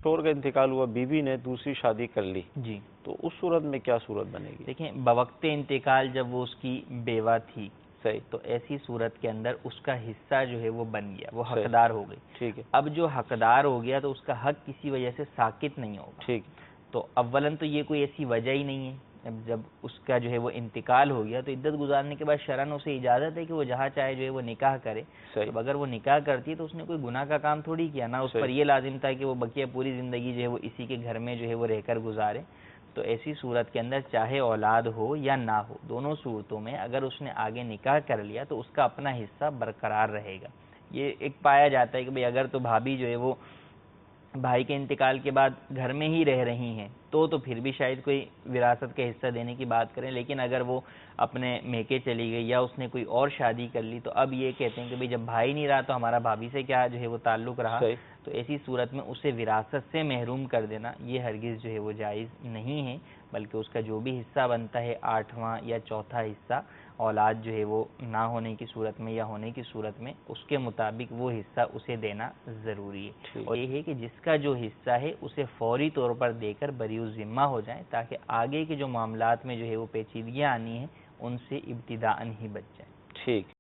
شوہر کا انتقال ہوا، بیوی نے دوسری شادی کر لی، جی تو اس صورت میں کیا صورت بنے گی؟ دیکھیں، بوقت انتقال جب وہ اس کی بیوہ تھی صحیح، تو ایسی صورت کے اندر اس کا حصہ جو ہے وہ بن گیا، وہ صحیح، حقدار ہو گئی۔ ٹھیک ہے، اب جو حقدار ہو گیا تو اس کا حق کسی وجہ سے ساقط نہیں ہوگا۔ ٹھیک، تو اولاً تو یہ کوئی ایسی وجہ ہی نہیں ہے، اب جب اس کا جو ہے وہ انتقال ہو گیا تو عدت گزارنے کے بعد شرعاً اسے اجازت ہے کہ وہ جہاں چاہے جو ہے وہ نکاح کرے۔ صحیح، تو اگر وہ نکاح کرتی تو اس نے کوئی گناہ کا کام تھوڑی کیا، نہ اس پر صحیح، یہ لازم تھا کہ وہ بقیہ پوری زندگی جو ہے وہ اسی کے گھر میں جو ہے وہ رہ کر گزارے۔ تو ایسی صورت کے اندر چاہے اولاد ہو یا نہ ہو، دونوں صورتوں میں اگر اس نے آگے نکاح کر لیا تو اس کا اپنا حصہ برقرار رہے گا۔ یہ ایک پایا جاتا ہے کہ بھئی اگر تو بھابھی جو ہے وہ بھائی کے انتقال کے بعد گھر میں ہی رہ رہی ہیں تو پھر بھی شاید کوئی وراثت کا حصہ دینے کی بات کریں، لیکن اگر وہ اپنے میکے چلی گئی یا اس نے کوئی اور شادی کر لی تو اب یہ کہتے ہیں کہ بھئی جب بھائی نہیں رہا تو ہمارا بھابھی سے کیا جو ہے وہ تعلق رہا۔ صحیح، تو ایسی صورت میں اسے وراثت سے محروم کر دینا یہ ہرگز جو ہے وہ جائز نہیں ہے، بلکہ اس کا جو بھی حصہ بنتا ہے 8واں یا چوتھا حصہ اولاد جو ہے وہ نہ ہونے کی صورت میں یا ہونے کی صورت میں اس کے مطابق وہ حصہ اسے دینا ضروری ہے۔ ٹھیک، اور یہ ہے کہ جس کا جو حصہ ہے اسے فوری طور پر دے کر بری الذمہ ہو جائیں تاکہ آگے کے جو معاملات میں جو ہے وہ پیچیدگیاں آنی ہیں ان سے ابتداءً ہی بچ جائیں۔ ٹھیک۔